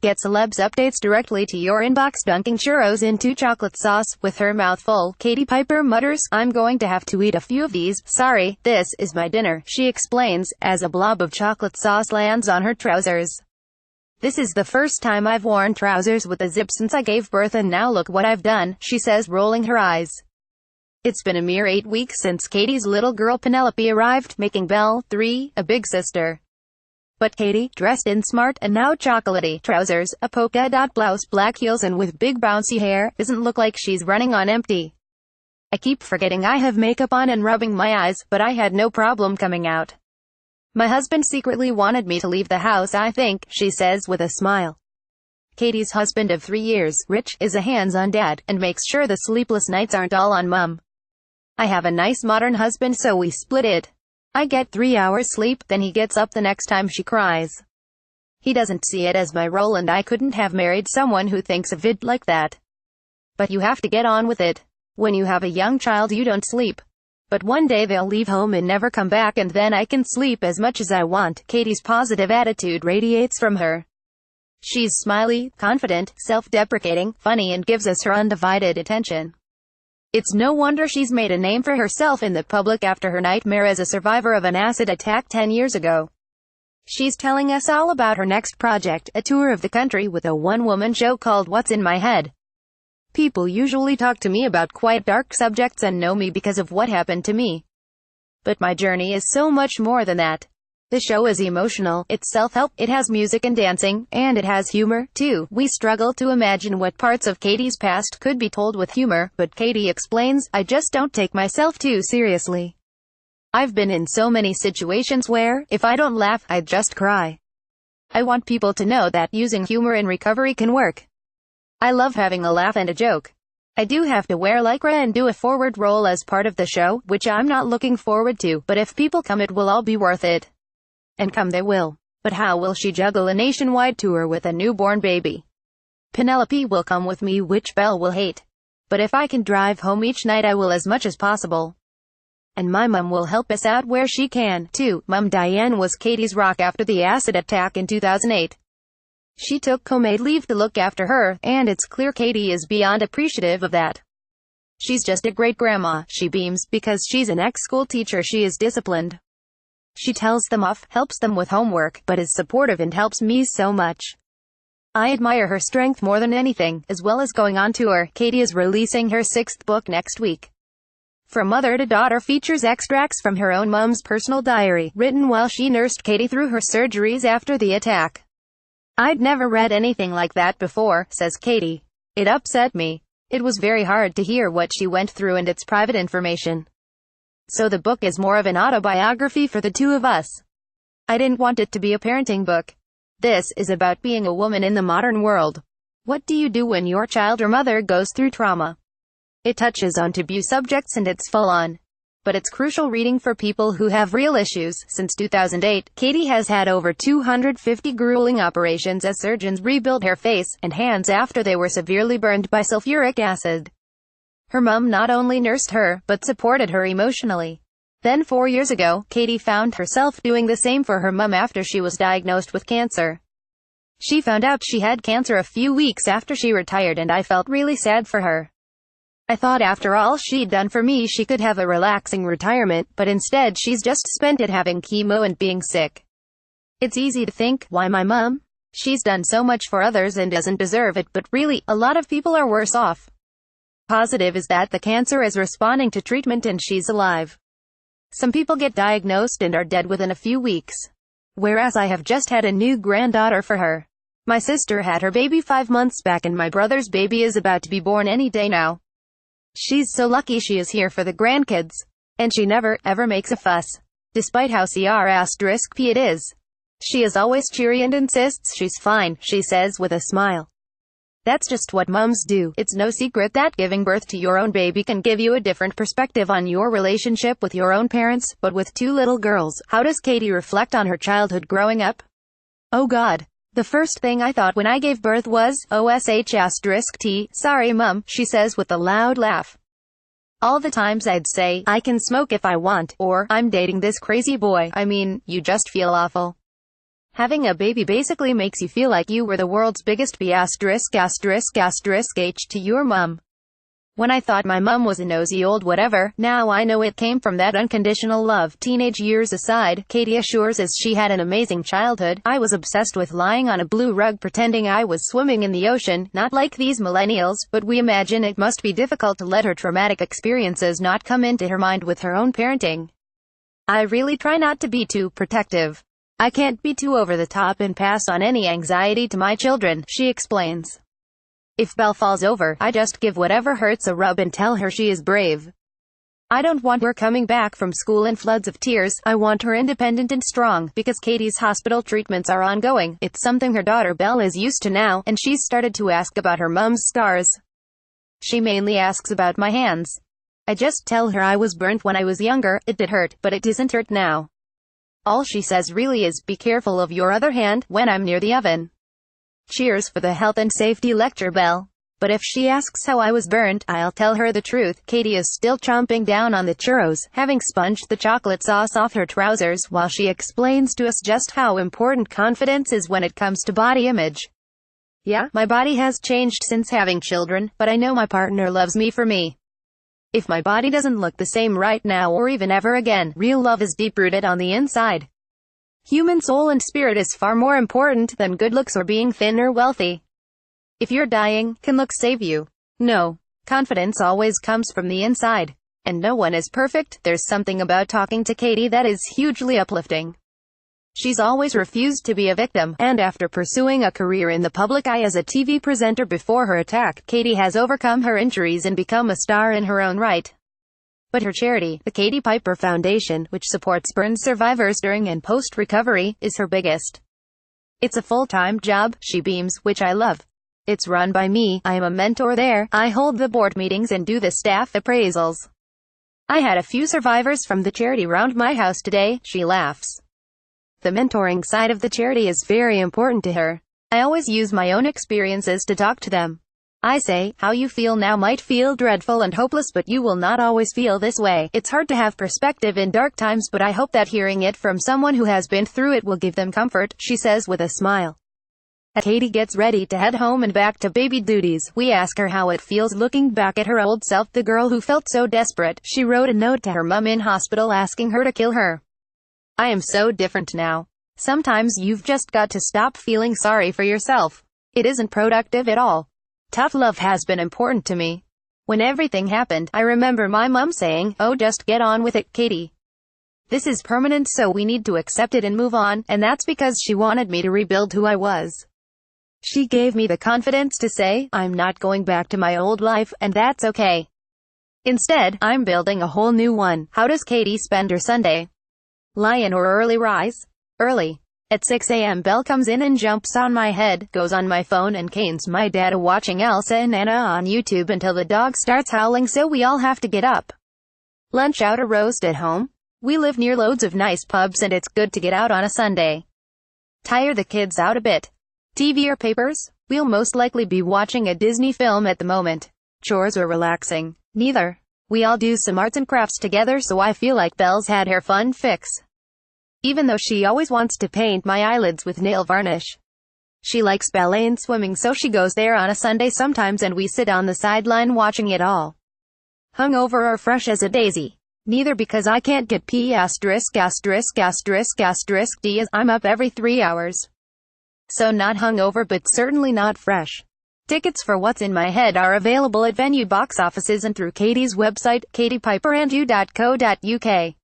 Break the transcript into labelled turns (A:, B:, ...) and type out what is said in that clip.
A: Get celebs updates directly to your inbox. Dunking churros into chocolate sauce. With her mouth full, Katie Piper mutters, "I'm going to have to eat a few of these. Sorry, this is my dinner," she explains, as a blob of chocolate sauce lands on her trousers. "This is the first time I've worn trousers with a zip since I gave birth, and now look what I've done," she says, rolling her eyes. It's been a mere 8 weeks since Katie's little girl Penelope arrived, making Belle, 3, a big sister. But Katie, dressed in smart and now chocolatey trousers, a polka dot blouse, black heels and with big bouncy hair, doesn't look like she's running on empty. "I keep forgetting I have makeup on and rubbing my eyes, but I had no problem coming out. My husband secretly wanted me to leave the house, I think," she says with a smile. Katie's husband of 3 years, Rich, is a hands-on dad, and makes sure the sleepless nights aren't all on Mum. "I have a nice modern husband, so we split it. I get 3 hours sleep, then he gets up the next time she cries. He doesn't see it as my role, and I couldn't have married someone who thinks of it like that. But you have to get on with it. When you have a young child you don't sleep. But one day they'll leave home and never come back, and then I can sleep as much as I want." Katie's positive attitude radiates from her. She's smiley, confident, self-deprecating, funny, and gives us her undivided attention. It's no wonder she's made a name for herself in the public after her nightmare as a survivor of an acid attack 10 years ago. She's telling us all about her next project, a tour of the country with a one-woman show called What's in My Head. "People usually talk to me about quite dark subjects and know me because of what happened to me. But my journey is so much more than that. The show is emotional, it's self-help, it has music and dancing, and it has humor, too." We struggle to imagine what parts of Katie's past could be told with humor, but Katie explains, "I just don't take myself too seriously. I've been in so many situations where, if I don't laugh, I'd just cry. I want people to know that using humor in recovery can work. I love having a laugh and a joke. I do have to wear lycra and do a forward roll as part of the show, which I'm not looking forward to, but if people come it will all be worth it." And come they will. But how will she juggle a nationwide tour with a newborn baby? "Penelope will come with me, which Belle will hate. But if I can drive home each night I will as much as possible. And my mum will help us out where she can, too." Mum Diane was Katie's rock after the acid attack in 2008. She took co-made leave to look after her, and it's clear Katie is beyond appreciative of that. "She's just a great grandma," she beams, "because she's an ex-school teacher. She is disciplined. She tells them off, helps them with homework, but is supportive and helps me so much. I admire her strength more than anything, as well as going on tour." Katie is releasing her 6th book next week. From Mother to Daughter features extracts from her own mum's personal diary, written while she nursed Katie through her surgeries after the attack. "I'd never read anything like that before," says Katie. "It upset me. It was very hard to hear what she went through, and it's private information. So the book is more of an autobiography for the two of us. I didn't want it to be a parenting book. This is about being a woman in the modern world. What do you do when your child or mother goes through trauma?" It touches on taboo subjects and it's full on. But it's crucial reading for people who have real issues. Since 2008, Katie has had over 250 grueling operations as surgeons rebuilt her face and hands after they were severely burned by sulfuric acid. Her mum not only nursed her, but supported her emotionally. Then 4 years ago, Katie found herself doing the same for her mum after she was diagnosed with cancer. She found out she had cancer a few weeks after she retired, and I felt really sad for her. I thought after all she'd done for me she could have a relaxing retirement, but instead she's just spent it having chemo and being sick. It's easy to think, why my mum? She's done so much for others and doesn't deserve it, but really, a lot of people are worse off. Positive is that the cancer is responding to treatment and she's alive. Some people get diagnosed and are dead within a few weeks. Whereas I have just had a new granddaughter for her. My sister had her baby 5 months back, and my brother's baby is about to be born any day now. She's so lucky she is here for the grandkids. And she never, ever makes a fuss. Despite how CR*P it is. She is always cheery and insists she's fine, she says with a smile. That's just what mums do. It's no secret that giving birth to your own baby can give you a different perspective on your relationship with your own parents. But with 2 little girls, how does Katie reflect on her childhood growing up? "Oh God. The first thing I thought when I gave birth was, OSH*T, sorry mum," she says with a loud laugh. "All the times I'd say, I can smoke if I want, or, I'm dating this crazy boy. I mean, you just feel awful. Having a baby basically makes you feel like you were the world's biggest B** H to your mum. When I thought my mum was a nosy old whatever, now I know it came from that unconditional love. Teenage years aside, Katie assures us she had an amazing childhood. I was obsessed with lying on a blue rug pretending I was swimming in the ocean, not like these millennials, but we imagine it must be difficult to let her traumatic experiences not come into her mind with her own parenting. I really try not to be too protective. I can't be too over the top and pass on any anxiety to my children, she explains. If Belle falls over, I just give whatever hurts a rub and tell her she is brave. I don't want her coming back from school in floods of tears. I want her independent and strong, because Katie's hospital treatments are ongoing. It's something her daughter Belle is used to now, and she's started to ask about her mum's scars. She mainly asks about my hands. I just tell her I was burnt when I was younger. It did hurt, but it doesn't hurt now. All she says really is, be careful of your other hand when I'm near the oven. Cheers for the health and safety lecture, Belle. But if she asks how I was burned, I'll tell her the truth. Katie is still chomping down on the churros, having sponged the chocolate sauce off her trousers, while she explains to us just how important confidence is when it comes to body image. Yeah, my body has changed since having children, but I know my partner loves me for me. If my body doesn't look the same right now or even ever again, real love is deep-rooted on the inside. Human soul and spirit is far more important than good looks or being thin or wealthy. If you're dying, can looks save you? No. Confidence always comes from the inside. And no one is perfect. There's something about talking to Katie that is hugely uplifting. She's always refused to be a victim, and after pursuing a career in the public eye as a TV presenter before her attack, Katie has overcome her injuries and become a star in her own right. But her charity, the Katie Piper Foundation, which supports burn survivors during and post-recovery, is her biggest. It's a full-time job, she beams, which I love. It's run by me. I am a mentor there. I hold the board meetings and do the staff appraisals. I had a few survivors from the charity round my house today, she laughs. The mentoring side of the charity is very important to her. I always use my own experiences to talk to them. I say, how you feel now might feel dreadful and hopeless, but you will not always feel this way. It's hard to have perspective in dark times, but I hope that hearing it from someone who has been through it will give them comfort, she says with a smile. As Katie gets ready to head home and back to baby duties, we ask her how it feels looking back at her old self, the girl who felt so desperate. She wrote a note to her mum in hospital asking her to kill her. I am so different now. Sometimes you've just got to stop feeling sorry for yourself. It isn't productive at all. Tough love has been important to me. When everything happened, I remember my mum saying, oh, just get on with it, Katie. This is permanent, so we need to accept it and move on, and that's because she wanted me to rebuild who I was. She gave me the confidence to say, I'm not going back to my old life, and that's okay. Instead, I'm building a whole new one. How does Katie spend her Sunday? Lion or early rise? Early. At 6 a.m. Belle comes in and jumps on my head, goes on my phone and canes my dad watching Elsa and Anna on YouTube until the dog starts howling, so we all have to get up. Lunch out or roast at home? We live near loads of nice pubs and it's good to get out on a Sunday. Tire the kids out a bit. TV or papers? We'll most likely be watching a Disney film at the moment. Chores or relaxing? Neither. We all do some arts and crafts together, so I feel like Belle's had her fun fix. Even though she always wants to paint my eyelids with nail varnish. She likes ballet and swimming, so she goes there on a Sunday sometimes and we sit on the sideline watching it all. Hungover or fresh as a daisy? Neither, because I can't get D as I'm up every 3 hours. So not hungover, but certainly not fresh. Tickets for What's in My Head are available at venue box offices and through Katie's website, katiepiperandyou.co.uk.